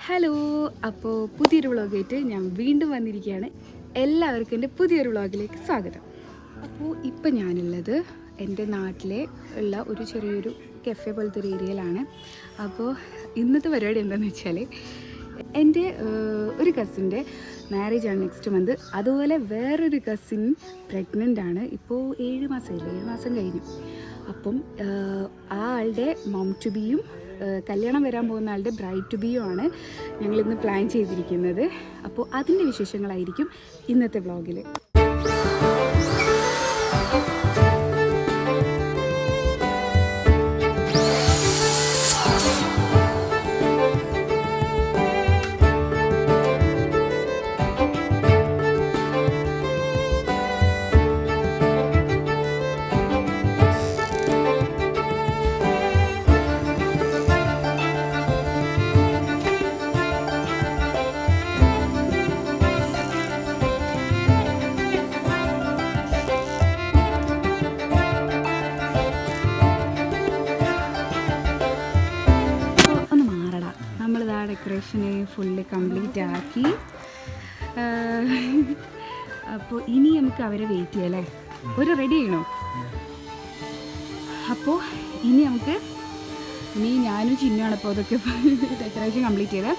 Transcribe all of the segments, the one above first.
Hello, അപ്പോൾ പുതിയൊരു വ്ളോഗായിട്ട് ഞാൻ വീണ്ടും വന്നിരിക്കുകയാണ്. എല്ലാവർക്കും എൻ്റെ പുതിയൊരു വ്ളോഗിലേക്ക് സ്വാഗതം. അപ്പോൾ ഇപ്പം ഞാനുള്ളത് എൻ്റെ നാട്ടിലെ ഉള്ള ഒരു ചെറിയൊരു കഫേ പോലത്തെ ഒരു ഏരിയയിലാണ്. അപ്പോൾ ഇന്നത്തെ പരിപാടി എന്താണെന്ന് വെച്ചാൽ എൻ്റെ ഒരു കസിൻ്റെ മാരേജാണ് നെക്സ്റ്റ് മന്ത്. അതുപോലെ വേറൊരു കസിൻ പ്രഗ്നൻ്റ് ആണ്. ഇപ്പോൾ 7 മാസം കഴിഞ്ഞു. അപ്പം ആ ആളുടെ മം ടു ബിയും കല്യാണം വരാൻ പോകുന്ന ആളുടെ ബ്രൈഡ് ടു ബിയും ആണ് ഞങ്ങളിന്ന് പ്ലാൻ ചെയ്തിരിക്കുന്നത്. അപ്പോൾ അതിൻ്റെ വിശേഷങ്ങളായിരിക്കും ഇന്നത്തെ വ്ളോഗിൽ. ഡെക്കറേഷന് ഫുള്ള് കംപ്ലീറ്റ് ആക്കി. അപ്പോൾ ഇനി നമുക്ക് അവരെ വെയിറ്റ് ചെയ്യാം അല്ലേ? ഒരു റെഡി ചെയ്യണോ? അപ്പോൾ ഇനി ഞാനും ചിന്നുമാണ് അപ്പോൾ അതൊക്കെ ഡെക്കറേഷൻ കംപ്ലീറ്റ് ചെയ്ത്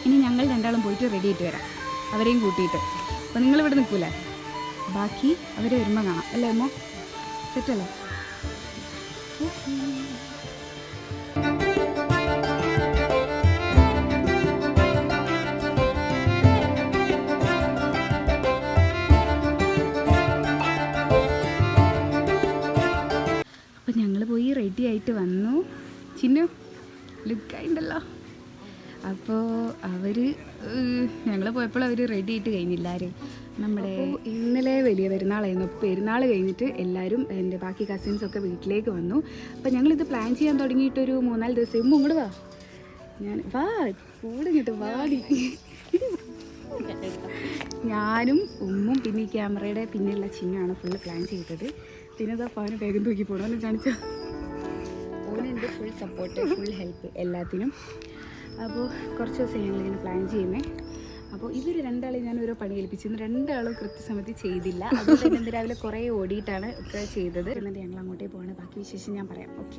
ഇനി ഞങ്ങൾ രണ്ടാളും പോയിട്ട് റെഡി ആയിട്ട് വരാം, അവരെയും കൂട്ടിയിട്ട്. അപ്പോൾ നിങ്ങളിവിടെ നിൽക്കൂലേ? ബാക്കി അവർ വരുമ്പോൾ കാണാം അല്ലേ അമ്മോ? സെറ്റല്ലേ? അപ്പോൾ ഞങ്ങൾ പോയി റെഡി ആയിട്ട് വന്നു. ചിന്നു ലുക്കായിട്ടുണ്ടല്ലോ. അപ്പോൾ ഞങ്ങൾ പോയപ്പോൾ അവർ റെഡി ആയിട്ട് കഴിഞ്ഞില്ല. ആര് നമ്മുടെ ഇന്നലെ വലിയ പെരുന്നാളായിരുന്നു. അപ്പോൾ പെരുന്നാൾ കഴിഞ്ഞിട്ട് എല്ലാവരും എൻ്റെ ബാക്കി കസിൻസൊക്കെ വീട്ടിലേക്ക് വന്നു. അപ്പോൾ ഞങ്ങളിത് പ്ലാൻ ചെയ്യാൻ തുടങ്ങിയിട്ടൊരു 3-4 ദിവസം. ഇങ്ങോട്ട് വാ, കൂടെ ഇങ്ങോട്ട് വാടി. ഞാനും ഉമ്മും പിന്നെ ഈ ക്യാമറയുടെ പിന്നെയുള്ള ചിഹ്നമാണ് ഫുള്ള് പ്ലാൻ ചെയ്തത്. പിന്നെ ഇതാ അവന് വേഗം തൂക്കി പോകണമെന്ന് കാണിച്ചാൽ ഓനുണ്ട് ഫുൾ സപ്പോർട്ട്, ഫുൾ ഹെൽപ്പ് എല്ലാത്തിനും. അപ്പോൾ കുറച്ച് ദിവസം ഞങ്ങളിങ്ങനെ പ്ലാൻ ചെയ്യുന്നത്. അപ്പോൾ ഇവർ രണ്ടാളെ ഞാൻ ഓരോ പണി ഏൽപ്പിച്ചിരുന്നു. രണ്ടാളും കൃത്യസമയത്ത് ചെയ്തില്ല. അതുകൊണ്ട് തന്നെ ഇന്ന് രാവിലെ കുറേ ഓടിയിട്ടാണ് ഒക്കെ ചെയ്തത്. എന്നിട്ട് ഞങ്ങൾ അങ്ങോട്ടേ പോവാണ്. ബാക്കി വിശേഷം ഞാൻ പറയാം. Okay.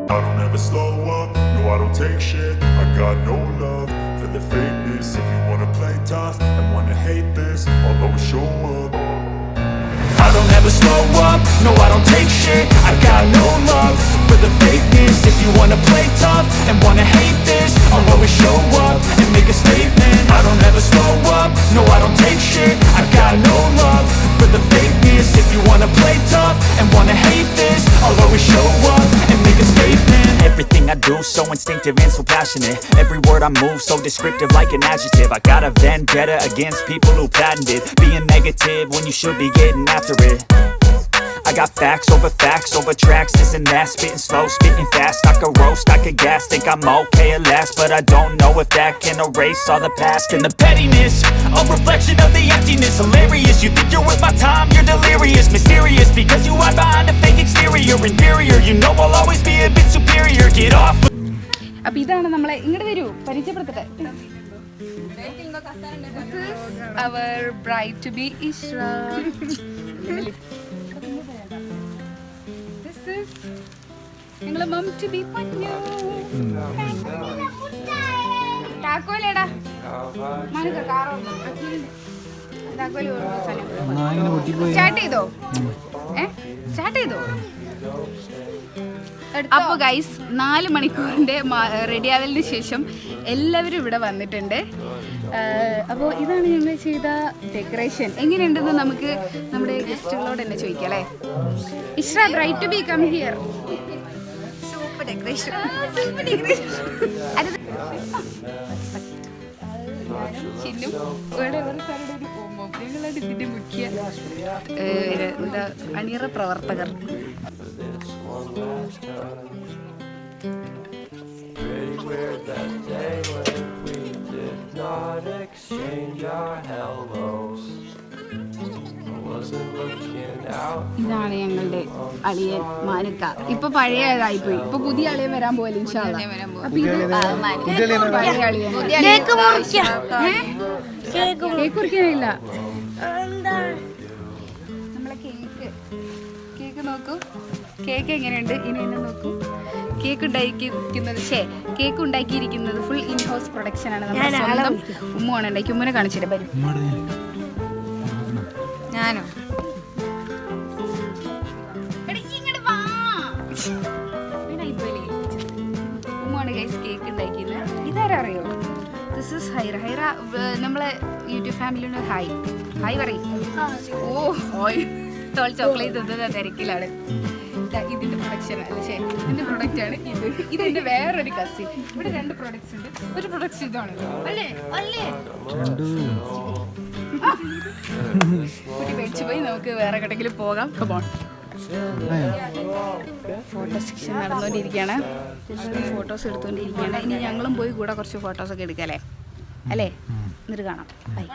I don't ever slow up, no I don't take shit. I got no love for the fakeness. If you wanna play tough and wanna hate this, I'll always show up. I don't ever slow up, no I don't take shit. I got no love for the fakeness. If you wanna play tough and wanna hate this, I'll always show up and make a statement. I don't ever slow up, no I don't take shit. I got no love for the fakeness. If you wanna play tough and wanna hate this, I'll always show up and make a statement. Everything I do so instinctive and so passionate. Every word I move so descriptive like an adjective. I got a vendetta against people who patented being negative when you should be getting after it. I got facts over tracks, this and that. Spitting slow, spitting fast. I could roast, I could gas. Think I'm okay at last, but I don't know if that can erase all the past. And the pettiness, a reflection of the emptiness. Hilarious, you think you're worth my time, you're delirious. Mysterious, because you hide behind a fake exterior. Inferior, you know I'll always be a bit superior. Get off. അപ്പോൾ ഇതാണ് നമ്മളെ. ഇങ്ങോട്ട് വരൂ, പരിചയപ്പെടുത്തട്ടെ. Our bride to be Ishra. This is ഞങ്ങളെ mom to be Pannu. താക്കോലേടാ മാനക കാറോ താക്കോല് start ചെയ്തോ? Start ചെയ്തോ? അപ്പോൾ ഗൈസ് 4 മണിക്കൂറിൻ്റെ റെഡിയാവലിന് ശേഷം എല്ലാവരും ഇവിടെ വന്നിട്ടുണ്ട്. അപ്പോൾ ഇതാണ് ഞങ്ങൾ ചെയ്ത ഡെക്കറേഷൻ. എങ്ങനെയുണ്ടെന്ന് നമുക്ക് നമ്മുടെ ഗസ്റ്റുകളോട് തന്നെ ചോദിക്കാം അല്ലേ? Ishra, bright to be come here. Decoration. ചിന്നും ഇവിടെ ഞങ്ങളാണ് ഇതിന്റെ മുഖ്യ എന്താ അണിയറ പ്രവർത്തകർ. ഇതാണ് ഞങ്ങളുടെ അളിയൻ മാനുക്ക. ഇപ്പൊ പഴയതായി പോയി. ഇപ്പൊ പുതിയ അളിയൻ വരാൻ പോലെ ഇൻഷാ അല്ലാ. അപ്പൊ ഇത് പഴയ അളിയൻ. കേക്ക് മുറിക്കാനില്ല. നമ്മളെ കേക്ക് നോക്കൂ. കേക്ക് എങ്ങനെയുണ്ട് ഇനി എന്നെ നോക്കൂ. കേക്ക് ഉണ്ടാക്കിയിരിക്കുന്നത് ഫുൾ ഇൻ ഹൗസ് പ്രൊഡക്ഷൻ ആണ്. നമ്മുടെ സ്വന്തം ഉമ്മാണ് ഉണ്ടാക്കി. ഉമ്മനെ കാണിച്ചിട്ട് വരും. ഞാനോ ഉമ്മാണ് ഗൈസ് കേക്ക് ഉണ്ടാക്കിയത്. ഇതാരാ അറിയോ? This is ഹൈറ. ഹൈറ നമ്മളെ യൂട്യൂബ് ഫാമിലിയുടെ ഹായ് പറയും. ഓ ചോക്ലേറ്റ് തിരക്കിലാണ്. ഇതിന്റെ പ്രൊഡക്ഷൻ അല്ല, ശരി, ഇതിന്റെ പ്രൊഡക്റ്റ് ആണ് ഇത്. ഇതിന്റെ വേറൊരു കസിൻ. ഇവിടെ 2 പ്രൊഡക്ട്സ് ഉണ്ട്. ഒരു പ്രൊഡക്റ്റ് ഇതാണ് അല്ലേ അല്ലേ. കുട്ടി പേടിച്ചു പോയി. നമുക്ക് വേറെ എങ്ങോട്ടെങ്കിലും പോകാം. ഫോട്ടോ സെക്ഷൻ നടന്നുകൊണ്ടിരിക്കുകയാണ്. ഫോട്ടോസ് എടുത്തുകൊണ്ടിരിക്കുകയാണ്. ഇനി ഞങ്ങളും പോയി കൂടെ കുറച്ച് ഫോട്ടോസൊക്കെ എടുക്കാം അല്ലേ? എന്നിട്ട് കാണാം. ബൈ.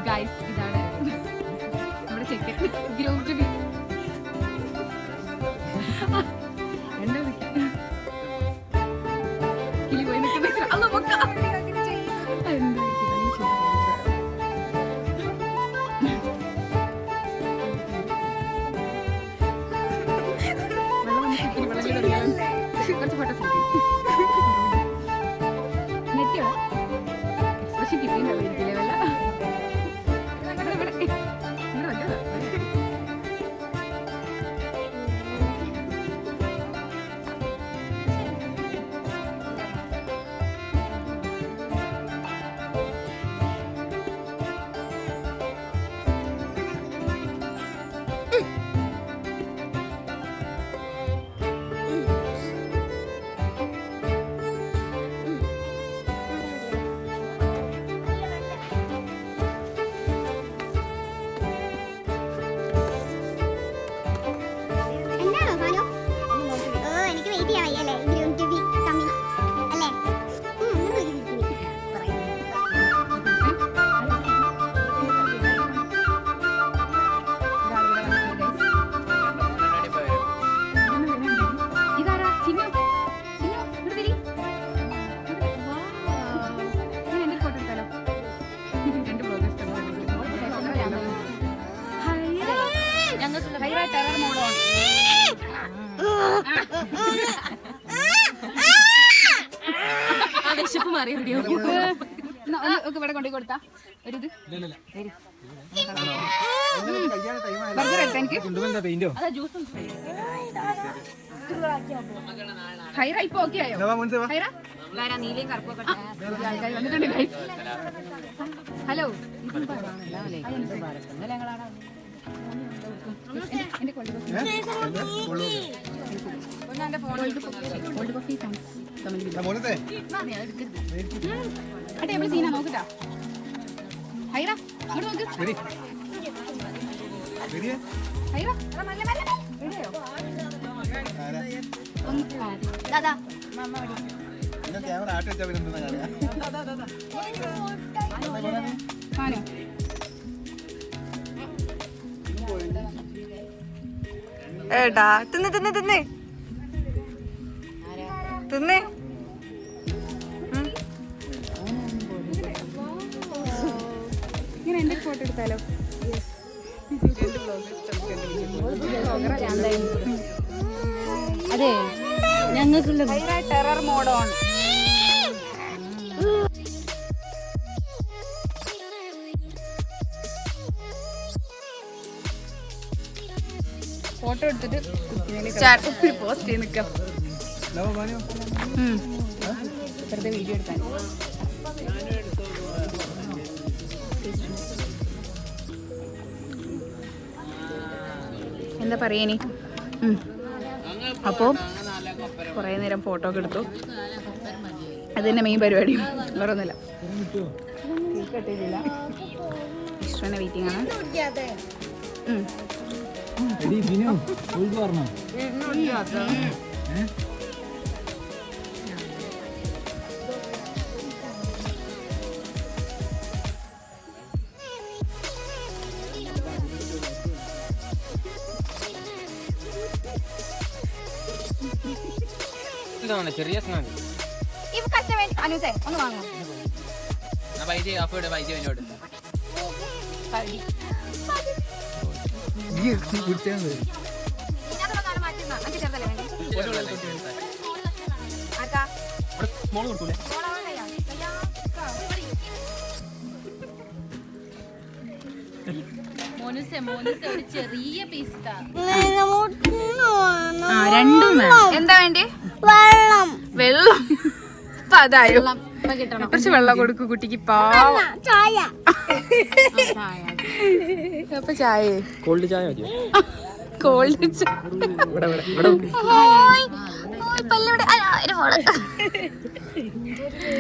ഗൈസ്, ഇതാണ് നമ്മുടെ ചെക്കൻ. ഗ്രൂപ്പ് കിളി പോയി നിൽക്കുന്ന കുറച്ച് ഫോട്ടോസ് നെറ്റിയോ എക്സ്പ്രഷൻ കിട്ടിയിട്ടുണ്ടാവില്ലേ വല്ല. വിശപ്പ് മാറി ഇവിടെ കൊണ്ടു കൊടുത്താ ഒരു ഹൈറ ഇപ്പൊ ഓക്കെ ആയോ? ഹൈറ ഹലോ, സീന നോക്കട്ടാ. ഹൈറ ഇങ്ങോട്ട് നോക്ക്. ഹൈറ ദാദാ ഏട്ടാ തിന്ന് തിന്ന് തിന്ന് തിന്ന്. ഇങ്ങനെ എന്റെ ഫോട്ടോ എടുത്താലോ? അതെ ഞങ്ങൾക്കുള്ള ടെറർ മോഡ് ഓൺ. ഫോട്ടോ എടുത്തിട്ട് സ്റ്റാറ്റസിൽ പോസ്റ്റ് ചെയ്ത് നിൽക്കാം. വെറുതെ വീഡിയോ എടുക്കാൻ. എന്താ പറയനി? അപ്പോൾ കുറേ നേരം ഫോട്ടോ ഒക്കെ എടുത്തു. അത് തന്നെ മെയിൻ പരിപാടി, വേറെ ഒന്നുമില്ല. കേക്ക് കട്ടിയില്ല, ഇഷ്ടമാണ്. വെയിറ്റിംഗ് ആണ്. ചെറിയ അനുസേ ഒന്ന് വാങ്ങോ. ഒരു ചെറിയ പീസ് രണ്ടും എന്താ വേണ്ടി? വെള്ളം. വെള്ളം അതായോ? കുറച്ച് വെള്ളം കൊടുക്കൂ കുട്ടിക്ക്. പാവം. അപ്പൊ ചായ കോൾഡ് ചായ മതിയോ? കോൾഡ്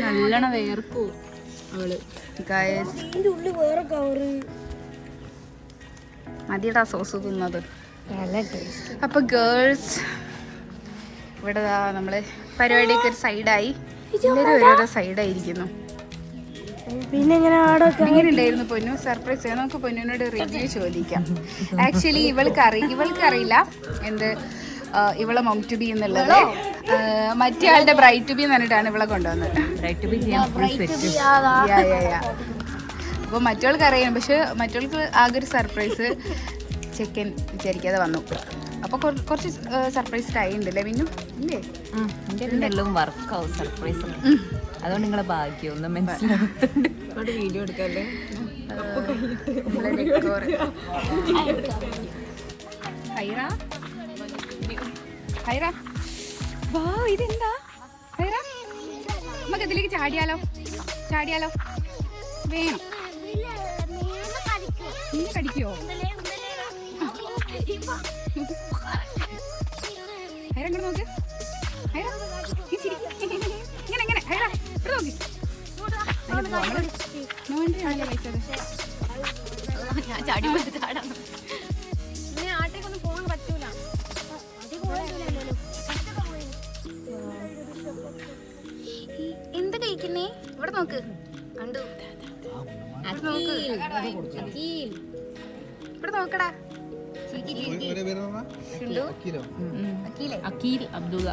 നല്ലോണം വേർക്കൂ അവള്. മതിയടാ സോസ് തിന്നത്. അപ്പൊ ഗേൾസ് ഇവിടെ നമ്മള് പരിപാടിയൊക്കെ ഒരു സൈഡായി. എല്ലാവരും ഓരോരോ സൈഡായിരിക്കുന്നു. പിന്നെ എങ്ങനെയുണ്ടായിരുന്നു പൊന്നു? സർപ്രൈസ് ചെയ്യാം. നമുക്ക് പൊന്നിനോട് റിവ്യൂ ചോദിക്കാം. ആക്ച്വലി ഇവൾക്കറിയില്ല എന്ത് ഇവളെ മം ടു ബി എന്നുള്ളത്. മറ്റേ ആളുടെ ബ്രൈറ്റ് ടു ബി എന്ന് പറഞ്ഞിട്ടാണ് ഇവളെ കൊണ്ടുവന്നത്. അപ്പോൾ മറ്റവൾക്ക് അറിയാം, പക്ഷെ മറ്റവൾക്ക് ആകെ ഒരു സർപ്രൈസ് ചെക്കൻ വിചാരിക്കാതെ വന്നു. അപ്പോൾ കുറച്ച് സർപ്രൈസ്ഡ് ആയിണ്ടല്ലേ പിന്നെ? ഇല്ലേ, എല്ലാം വർക്കാവും സർപ്രൈസ്. അതുകൊണ്ട് നിങ്ങളെ ഭാഗ്യം ഒന്നും മനസ്സിലാവുന്നുണ്ട്. വീഡിയോ എടുക്കാല്ലേ? ഹൈറ വാ, ഇതെന്താ ഹൈറ? നമുക്ക് ഇതിലേക്ക് ചാടിയാലോ? വേണം. നീ കടിക്കോ? ഹൈറ ഇങ്ങോട്ട് നോക്ക്. ഹൈറ ഇങ്ങനെ ഹൈറ ഇവിടെ നോക്കി. നോണ്ടി ആണല്ലേ കഴിച്ചത്. ഞാൻ ചാടി ചാടാം. ആട്ടേക്കൊന്നും പോകാൻ പറ്റൂല. എന്ത് കഴിക്കുന്നേ? ഇവിടെ നോക്ക്. കണ്ടു? ഇവിടെ നോക്കടാ. അക്കീൽ അബ്ദുള്ള.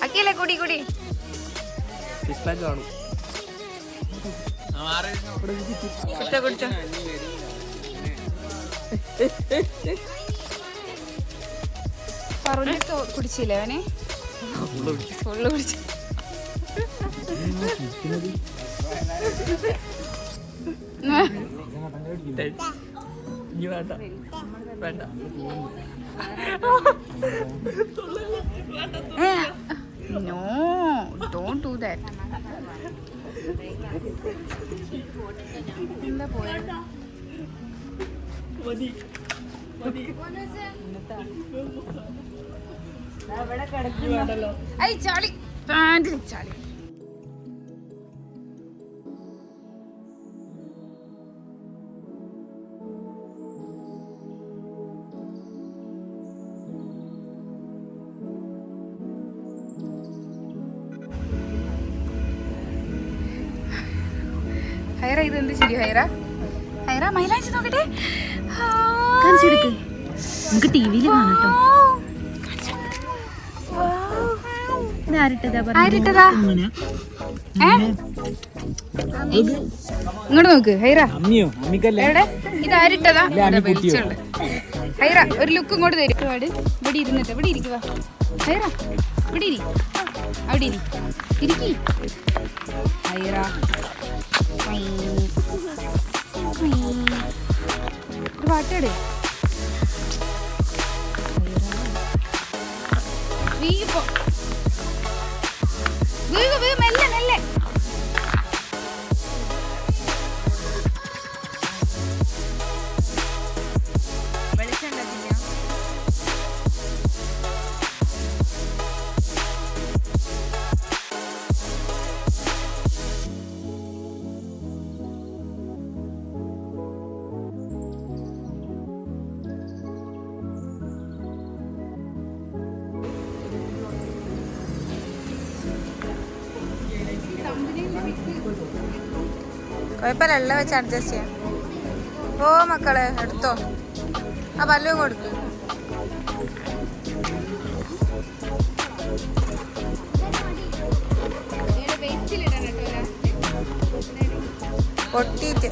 അക്കീലെ കുടി കുടി. കുടിച്ചോ കുടിച്ചോ. പറഞ്ഞിട്ട് കുടിച്ചില്ലേ അവനെ? ഫുള്ള് കുടിച്ചു. No, don't do that. എന്താ പോയത്? ഐ ചാളി, പാൻറ്റിൽ ചാളി. ഹൈറ ഇത് എന്ത് ശരി ഹൈറ? ഹൈറ മൈലാഞ്ചി നോക്കട്ടെ. കാണിച്ചെടുക്ക്, നമുക്ക് ടി വിയിൽ കാണട്ടോ. ആരിട്ടതാ? ഇങ്ങോട്ട് നോക്ക് ഹൈറ. എവിടെ ഇത് ആരിട്ടതാ? ഹൈറ ഒരു ലുക്ക് ഇങ്ങോട്ട് തരും. ഇവിടെ ഇരുന്നിട്ട് ഇവിടെ ഇരിക്കുക ഹൈറ. ഇവിടെ ഇരി, അവിടെ ഇരി, ഇരിക്കി ഹൈറ. ഒരു പാട്ടാട്. മെല്ലെ മെല്ലെ. കുഴപ്പമില്ല, എല്ലാം വെച്ച് അഡ്ജസ്റ്റ് ചെയ്യാം. ഓ മക്കളെ എടുത്തോ, ആ പല്ലും കൊടുക്ക്. പൊട്ടിയിട്ട്